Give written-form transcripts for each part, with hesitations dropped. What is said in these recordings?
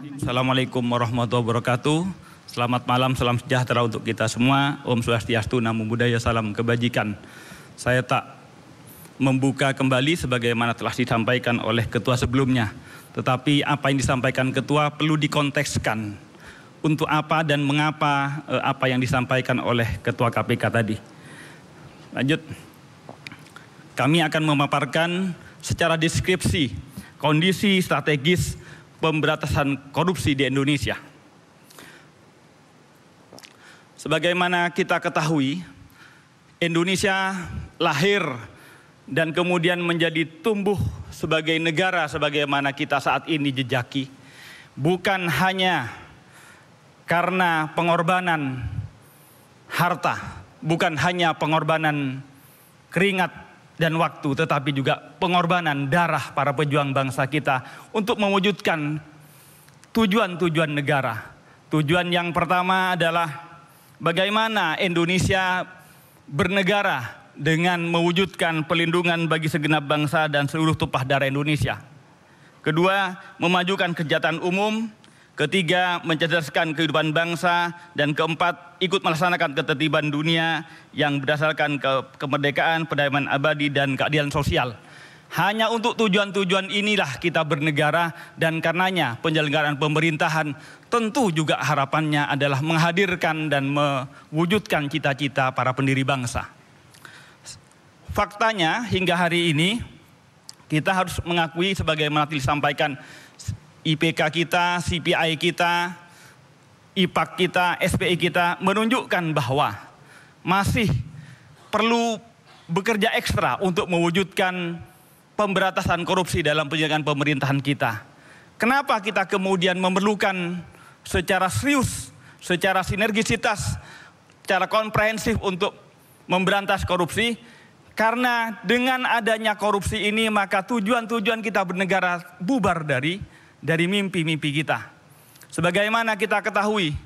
Assalamualaikum warahmatullahi wabarakatuh. Selamat malam, salam sejahtera untuk kita semua. Om Swastiastu, Namo Buddhaya, salam kebajikan. Saya tak membuka kembali sebagaimana telah disampaikan oleh ketua sebelumnya. Tetapi apa yang disampaikan ketua perlu dikontekskan. Untuk apa dan mengapa apa yang disampaikan oleh ketua KPK tadi. Lanjut. Kami akan memaparkan secara deskripsi kondisi strategis pemberantasan korupsi di Indonesia. Sebagaimana kita ketahui, Indonesia lahir dan kemudian menjadi tumbuh sebagai negara sebagaimana kita saat ini jejaki. Bukan hanya karena pengorbanan harta, bukan hanya pengorbanan keringat dan waktu, tetapi juga pengorbanan darah para pejuang bangsa kita untuk mewujudkan tujuan-tujuan negara. Tujuan yang pertama adalah bagaimana Indonesia bernegara dengan mewujudkan pelindungan bagi segenap bangsa dan seluruh tumpah darah Indonesia. Kedua, memajukan kesejahteraan umum. Ketiga, mencerdaskan kehidupan bangsa. Dan keempat, ikut melaksanakan ketertiban dunia yang berdasarkan kemerdekaan, perdamaian abadi, dan keadilan sosial. Hanya untuk tujuan-tujuan inilah kita bernegara, dan karenanya penyelenggaraan pemerintahan tentu juga harapannya adalah menghadirkan dan mewujudkan cita-cita para pendiri bangsa. Faktanya hingga hari ini kita harus mengakui sebagaimana disampaikan IPK kita, CPI kita, IPAK kita, SPI kita menunjukkan bahwa masih perlu bekerja ekstra untuk mewujudkan pemberantasan korupsi dalam penyelenggaraan pemerintahan kita. Kenapa kita kemudian memerlukan secara serius, secara sinergisitas, secara komprehensif untuk memberantas korupsi? Karena dengan adanya korupsi ini maka tujuan-tujuan kita bernegara bubar dari mimpi-mimpi kita. Sebagaimana kita ketahui,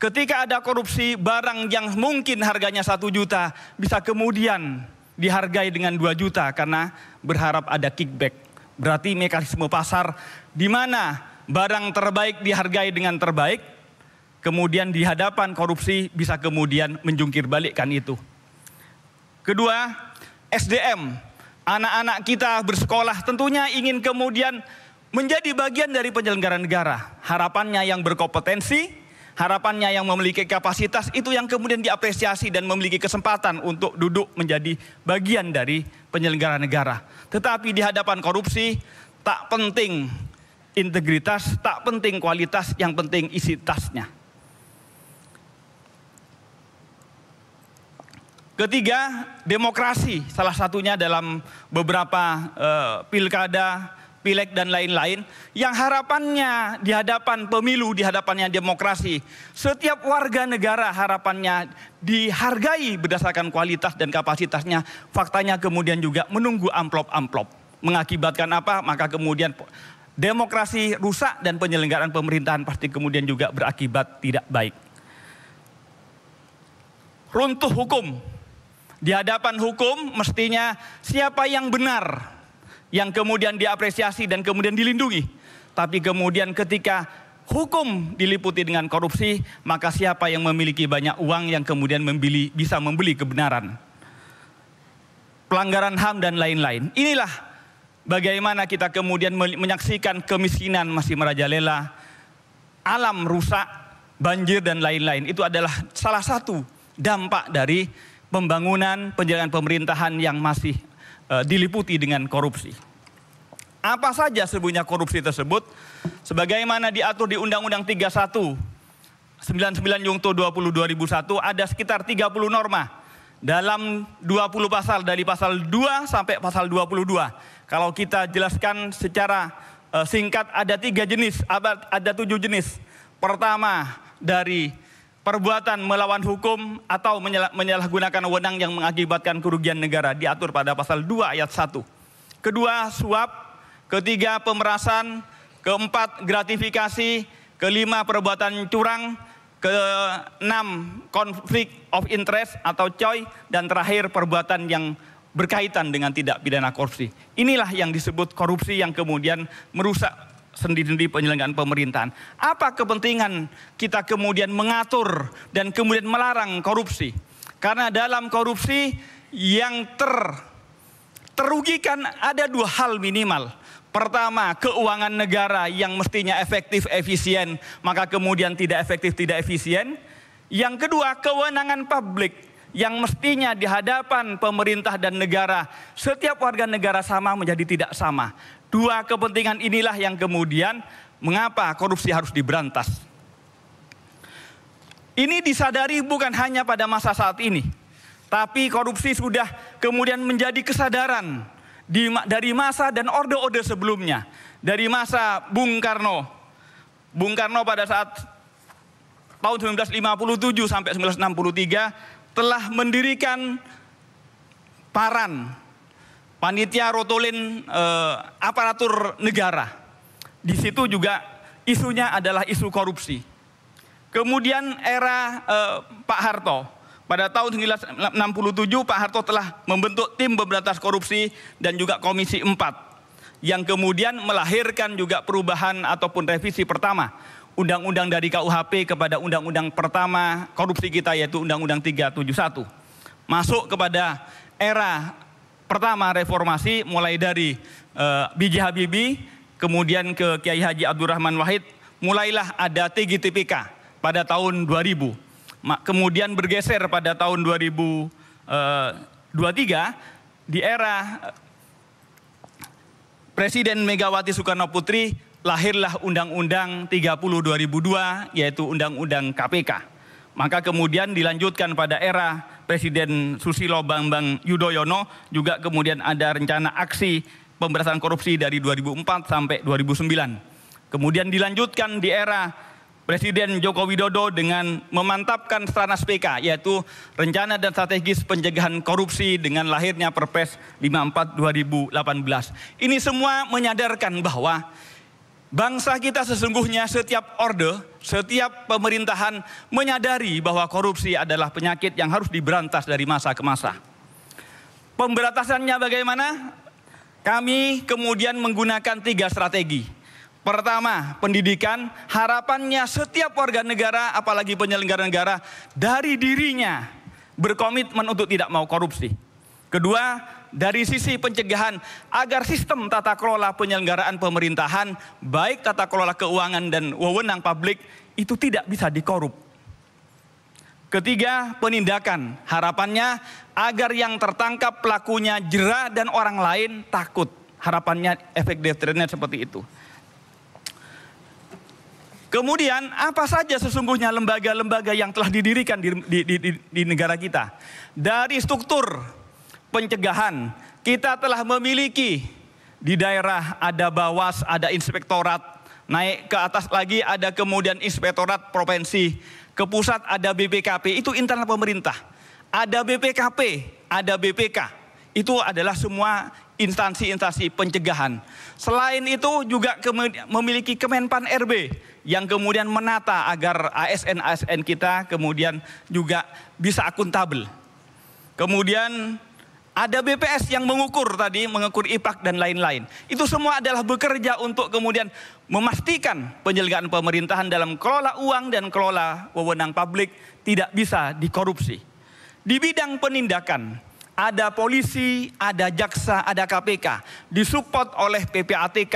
ketika ada korupsi, barang yang mungkin harganya 1 juta bisa kemudian dihargai dengan 2 juta karena berharap ada kickback. Berarti mekanisme pasar di mana barang terbaik dihargai dengan terbaik, kemudian di hadapan korupsi bisa kemudian menjungkir balikkan itu. Kedua, SDM. Anak-anak kita bersekolah tentunya ingin kemudian menjadi bagian dari penyelenggara negara. Harapannya yang berkompetensi, harapannya yang memiliki kapasitas, itu yang kemudian diapresiasi dan memiliki kesempatan untuk duduk menjadi bagian dari penyelenggara negara. Tetapi di hadapan korupsi, tak penting integritas, tak penting kualitas, yang penting isi tasnya. Ketiga, demokrasi. Salah satunya dalam beberapa pilkada, pileg dan lain-lain, yang harapannya di hadapan pemilu, di hadapannya demokrasi, setiap warga negara harapannya dihargai berdasarkan kualitas dan kapasitasnya. Faktanya kemudian juga menunggu amplop-amplop. Mengakibatkan apa? Maka kemudian demokrasi rusak dan penyelenggaraan pemerintahan pasti kemudian juga berakibat tidak baik. Runtuh hukum. Di hadapan hukum mestinya siapa yang benar yang kemudian diapresiasi dan kemudian dilindungi. Tapi kemudian ketika hukum diliputi dengan korupsi, maka siapa yang memiliki banyak uang yang kemudian bisa membeli kebenaran. Pelanggaran HAM dan lain-lain. Inilah bagaimana kita kemudian menyaksikan kemiskinan masih merajalela, alam rusak, banjir dan lain-lain. Itu adalah salah satu dampak dari pembangunan penyelenggaraan pemerintahan yang masih diliputi dengan korupsi. Apa saja sebenarnya korupsi tersebut? Sebagaimana diatur di Undang-Undang 31 99/2001 ada sekitar 30 norma dalam 20 pasal, dari pasal 2 sampai pasal 22. Kalau kita jelaskan secara singkat, ada 3 jenis, ada 7 jenis. Pertama, dari perbuatan melawan hukum atau menyalahgunakan wewenang yang mengakibatkan kerugian negara, diatur pada pasal 2 ayat 1. Kedua, suap. Ketiga, pemerasan. Keempat, gratifikasi. Kelima, perbuatan curang. Keenam, konflik of interest atau COI. Dan terakhir, perbuatan yang berkaitan dengan tindak pidana korupsi. Inilah yang disebut korupsi yang kemudian merusak sendi-sendi penyelenggaraan pemerintahan. Apa kepentingan kita kemudian mengatur dan kemudian melarang korupsi? Karena dalam korupsi yang terugikan ada dua hal minimal. Pertama, keuangan negara yang mestinya efektif, efisien, maka kemudian tidak efektif, tidak efisien. Yang kedua, kewenangan publik yang mestinya di hadapan pemerintah dan negara, setiap warga negara sama menjadi tidak sama. Dua kepentingan inilah yang kemudian mengapa korupsi harus diberantas. Ini disadari bukan hanya pada masa saat ini, tapi korupsi sudah kemudian menjadi kesadaran dari masa dan orde-orde sebelumnya. Dari masa Bung Karno. Bung Karno pada saat tahun 1957 sampai 1963 telah mendirikan PARAN, Panitia Rotolin Aparatur Negara. Di situ juga isunya adalah isu korupsi. Kemudian era Pak Harto. Pada tahun 1967 Pak Harto telah membentuk tim pemberantas korupsi dan juga Komisi 4 yang kemudian melahirkan juga perubahan ataupun revisi pertama undang-undang dari KUHP kepada undang-undang pertama korupsi kita, yaitu Undang-Undang 371. Masuk kepada era pertama reformasi mulai dari B.J. Habibie kemudian ke Kiai Haji Abdurrahman Wahid, mulailah ada TGTPK pada tahun 2000. Kemudian bergeser pada tahun 2023 di era Presiden Megawati Soekarno Putri, lahirlah Undang-Undang 30 2002 yaitu Undang-Undang KPK. Maka kemudian dilanjutkan pada era Presiden Susilo Bambang Yudhoyono, juga kemudian ada rencana aksi pemberantasan korupsi dari 2004 sampai 2009. Kemudian dilanjutkan di era Presiden Joko Widodo dengan memantapkan Stranas PK, yaitu Rencana dan Strategis Pencegahan Korupsi dengan lahirnya Perpres 54 2018. Ini semua menyadarkan bahwa bangsa kita sesungguhnya setiap orde, setiap pemerintahan menyadari bahwa korupsi adalah penyakit yang harus diberantas dari masa ke masa. Pemberantasannya bagaimana? Kami kemudian menggunakan 3 strategi. Pertama, pendidikan. Harapannya setiap warga negara, apalagi penyelenggara negara, dari dirinya berkomitmen untuk tidak mau korupsi. Kedua, dari sisi pencegahan, agar sistem tata kelola penyelenggaraan pemerintahan, baik tata kelola keuangan dan wewenang publik, itu tidak bisa dikorup. Ketiga, penindakan. Harapannya agar yang tertangkap pelakunya jera dan orang lain takut. Harapannya efek deterrennya seperti itu. Kemudian apa saja sesungguhnya lembaga-lembaga yang telah didirikan di negara kita. Dari struktur pencegahan, kita telah memiliki di daerah ada Bawas, ada inspektorat, naik ke atas lagi ada kemudian inspektorat provinsi, ke pusat ada BPKP, itu internal pemerintah. Ada BPKP, ada BPK, itu adalah semua instansi-instansi pencegahan. Selain itu juga memiliki Kemenpan RB yang kemudian menata agar ASN-ASN kita kemudian juga bisa akuntabel. Kemudian ada BPS yang mengukur IPAK dan lain-lain. Itu semua adalah bekerja untuk kemudian memastikan penyelenggaraan pemerintahan dalam kelola uang dan kelola wewenang publik tidak bisa dikorupsi. Di bidang penindakan, ada polisi, ada jaksa, ada KPK, disupport oleh PPATK,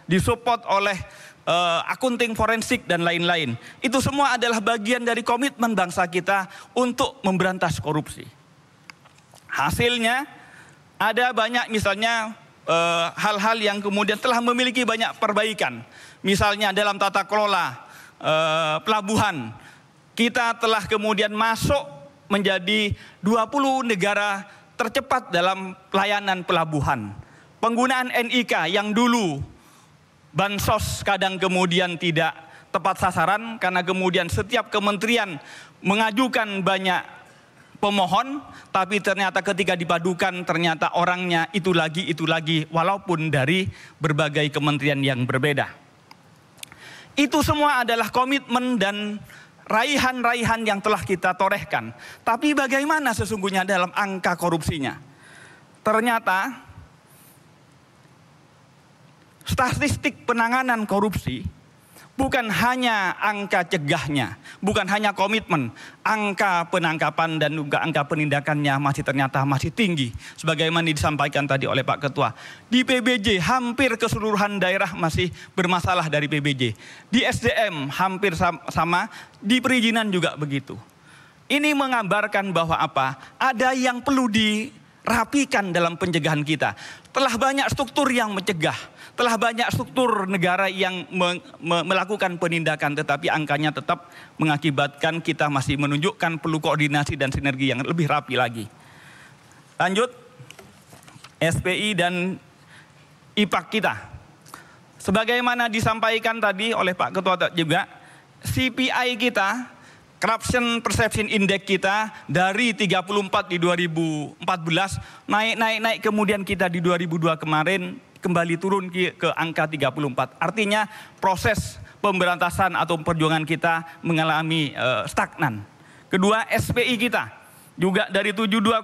disupport oleh akunting forensik dan lain-lain. Itu semua adalah bagian dari komitmen bangsa kita untuk memberantas korupsi. Hasilnya ada banyak, misalnya hal-hal yang kemudian telah memiliki banyak perbaikan. Misalnya dalam tata kelola pelabuhan, kita telah kemudian masuk menjadi 20 negara tercepat dalam pelayanan pelabuhan. Penggunaan NIK yang dulu bansos kadang kemudian tidak tepat sasaran karena kemudian setiap kementerian mengajukan banyak pemohon, tapi ternyata ketika dipadukan ternyata orangnya itu lagi walaupun dari berbagai kementerian yang berbeda. Itu semua adalah komitmen dan raihan-raihan yang telah kita torehkan. Tapi bagaimana sesungguhnya dalam angka korupsinya? Ternyata statistik penanganan korupsi bukan hanya angka cegahnya, bukan hanya komitmen, angka penangkapan dan juga angka penindakannya ternyata masih tinggi. Sebagaimana disampaikan tadi oleh Pak Ketua. Di PBJ hampir keseluruhan daerah masih bermasalah dari PBJ. Di SDM hampir sama, di perizinan juga begitu. Ini menggambarkan bahwa apa? Ada yang perlu dirapikan dalam pencegahan kita. Telah banyak struktur yang mencegah, telah banyak struktur negara yang melakukan penindakan, tetapi angkanya tetap mengakibatkan kita masih menunjukkan perlu koordinasi dan sinergi yang lebih rapi lagi. Lanjut, SPI dan IPAK kita. Sebagaimana disampaikan tadi oleh Pak Ketua juga, CPI kita, Corruption Perception Index kita dari 34 di 2014 naik kemudian kita di 2002 kemarin kembali turun ke angka 34. Artinya proses pemberantasan atau perjuangan kita mengalami stagnan. Kedua, SPI kita juga dari 72,4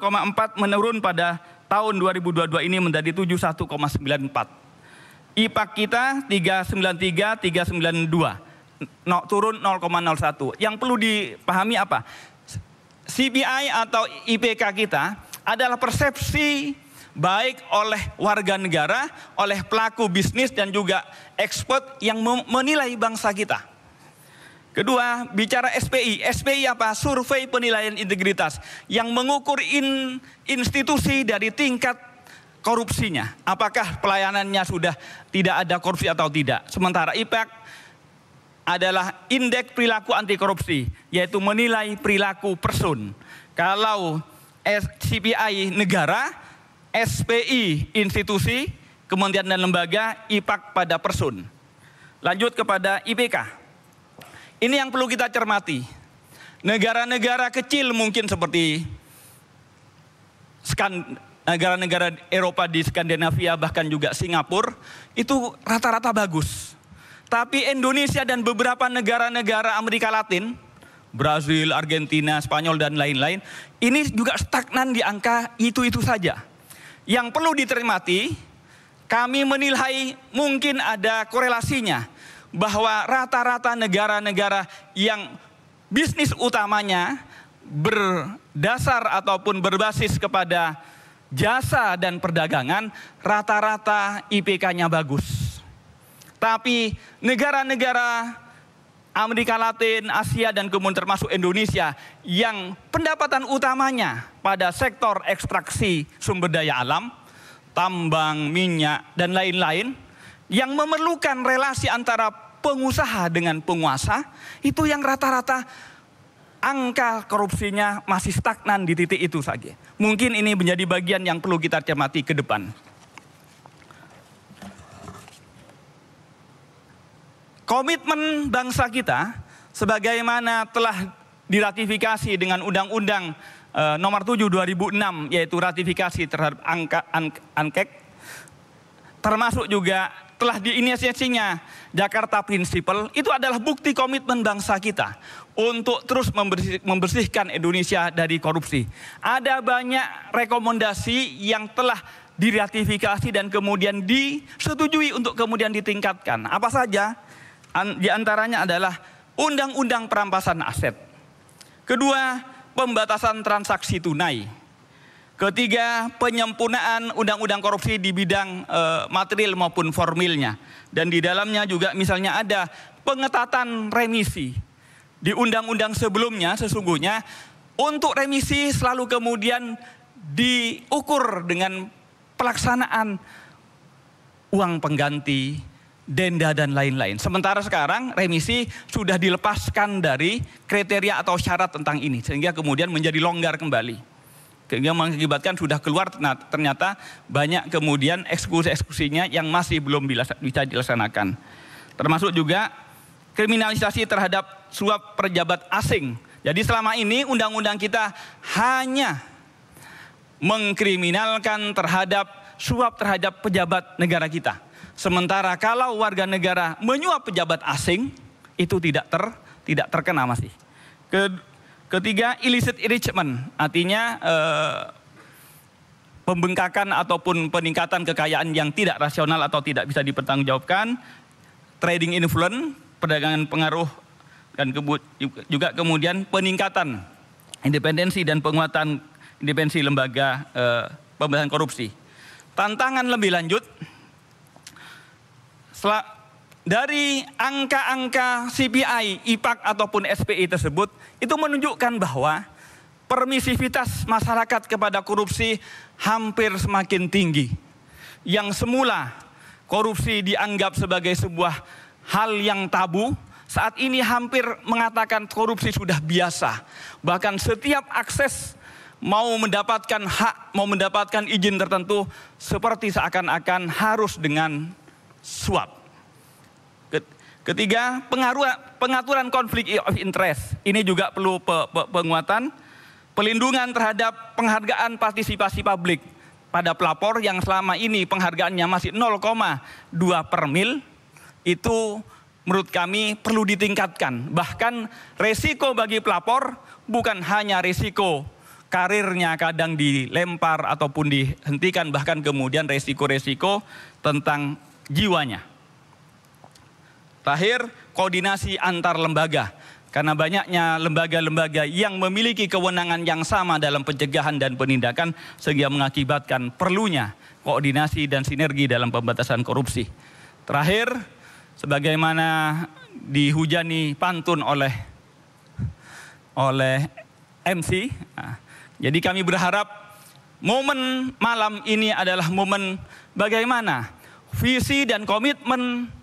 menurun pada tahun 2022 ini menjadi 71,94. IPAK kita 393, 392. Turun 0,01. Yang perlu dipahami apa? CPI atau IPK kita adalah persepsi baik oleh warga negara, oleh pelaku bisnis dan juga expert yang menilai bangsa kita. Kedua, bicara SPI. SPI apa? Survei penilaian integritas yang mengukur institusi dari tingkat korupsinya. Apakah pelayanannya sudah tidak ada korupsi atau tidak. Sementara IPAK adalah indeks perilaku anti korupsi, yaitu menilai perilaku person. Kalau CPI negara, SPI institusi, kementerian dan lembaga, IPAK pada person. Lanjut kepada IPK. Ini yang perlu kita cermati. Negara-negara kecil mungkin seperti negara-negara Eropa di Skandinavia, bahkan juga Singapura, itu rata-rata bagus. Tapi Indonesia dan beberapa negara-negara Amerika Latin, Brazil, Argentina, Spanyol dan lain-lain, ini juga stagnan di angka itu-itu saja. Yang perlu ditermati, kami menilai mungkin ada korelasinya bahwa rata-rata negara-negara yang bisnis utamanya berdasar ataupun berbasis kepada jasa dan perdagangan, rata-rata IPK-nya bagus. Tapi negara-negara Amerika Latin, Asia dan kemudian termasuk Indonesia yang pendapatan utamanya pada sektor ekstraksi sumber daya alam, tambang, minyak dan lain-lain yang memerlukan relasi antara pengusaha dengan penguasa, itu yang rata-rata angka korupsinya masih stagnan di titik itu saja. Mungkin ini menjadi bagian yang perlu kita cermati ke depan. Komitmen bangsa kita sebagaimana telah diratifikasi dengan Undang-Undang Nomor 7 2006, yaitu ratifikasi terhadap ANKEK, termasuk juga telah diinisiasinya Jakarta Principle, itu adalah bukti komitmen bangsa kita untuk terus membersihkan Indonesia dari korupsi. Ada banyak rekomendasi yang telah diratifikasi dan kemudian disetujui untuk kemudian ditingkatkan. Apa saja? Di antaranya adalah Undang-Undang Perampasan Aset. Kedua, pembatasan transaksi tunai. Ketiga, penyempurnaan undang-undang korupsi di bidang material maupun formilnya. Dan di dalamnya juga misalnya ada pengetatan remisi. Di undang-undang sebelumnya sesungguhnya untuk remisi selalu kemudian diukur dengan pelaksanaan uang pengganti, denda dan lain-lain. Sementara sekarang remisi sudah dilepaskan dari kriteria atau syarat tentang ini. Sehingga kemudian menjadi longgar kembali. Sehingga mengakibatkan sudah keluar ternyata banyak kemudian eksekusi-eksekusinya yang masih belum bisa dilaksanakan. Termasuk juga kriminalisasi terhadap suap pejabat asing. Jadi selama ini undang-undang kita hanya mengkriminalkan terhadap suap terhadap pejabat negara kita. Sementara kalau warga negara menyuap pejabat asing, itu tidak terkena masih. Ketiga, illicit enrichment, artinya pembengkakan ataupun peningkatan kekayaan yang tidak rasional atau tidak bisa dipertanggungjawabkan, trading influence, perdagangan pengaruh, dan juga kemudian peningkatan independensi dan penguatan independensi lembaga pemberantasan korupsi. Tantangan lebih lanjut, dari angka-angka CPI, IPAK ataupun SPI tersebut itu menunjukkan bahwa permisivitas masyarakat kepada korupsi hampir semakin tinggi. Yang semula korupsi dianggap sebagai sebuah hal yang tabu, saat ini hampir mengatakan korupsi sudah biasa. Bahkan setiap akses mau mendapatkan hak, mau mendapatkan izin tertentu, seperti seakan-akan harus dengan suap. Ketiga, pengaturan konflik of interest. Ini juga perlu penguatan. Pelindungan terhadap penghargaan partisipasi publik pada pelapor yang selama ini penghargaannya masih 0,2 per mil, itu menurut kami perlu ditingkatkan. Bahkan resiko bagi pelapor bukan hanya resiko karirnya kadang dilempar ataupun dihentikan, bahkan kemudian resiko-resiko tentang jiwanya. Terakhir, koordinasi antar lembaga. Karena banyaknya lembaga-lembaga yang memiliki kewenangan yang sama dalam pencegahan dan penindakan, sehingga mengakibatkan perlunya koordinasi dan sinergi dalam pemberantasan korupsi. Terakhir, sebagaimana dihujani pantun oleh MC, jadi kami berharap momen malam ini adalah momen bagaimana visi dan komitmen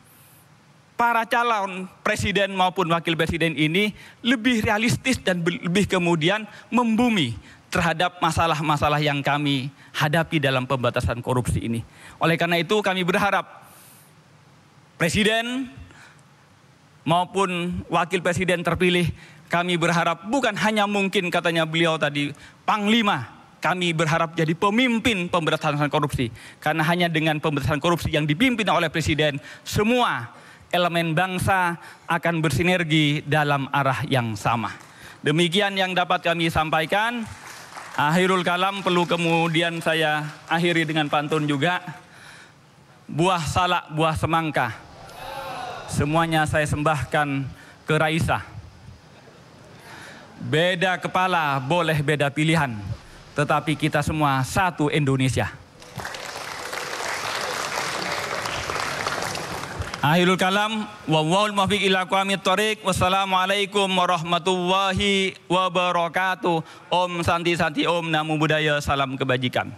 para calon presiden maupun wakil presiden ini lebih realistis dan lebih kemudian membumi terhadap masalah-masalah yang kami hadapi dalam pemberantasan korupsi ini. Oleh karena itu kami berharap presiden maupun wakil presiden terpilih, kami berharap bukan hanya mungkin katanya beliau tadi panglima, kami berharap jadi pemimpin pemberantasan korupsi. Karena hanya dengan pemberantasan korupsi yang dipimpin oleh presiden, semua elemen bangsa akan bersinergi dalam arah yang sama. Demikian yang dapat kami sampaikan. Akhirul kalam perlu kemudian saya akhiri dengan pantun juga. Buah salak, buah semangka, semuanya saya sembahkan ke Raisa. Beda kepala boleh beda pilihan, tetapi kita semua satu Indonesia. Akhirul kalam, wallahul muwaffiq ila aqwamit thoriq. Wassalamualaikum warahmatullahi wabarakatuh. Om Santi Santi Om Namo Buddhaya, salam kebajikan.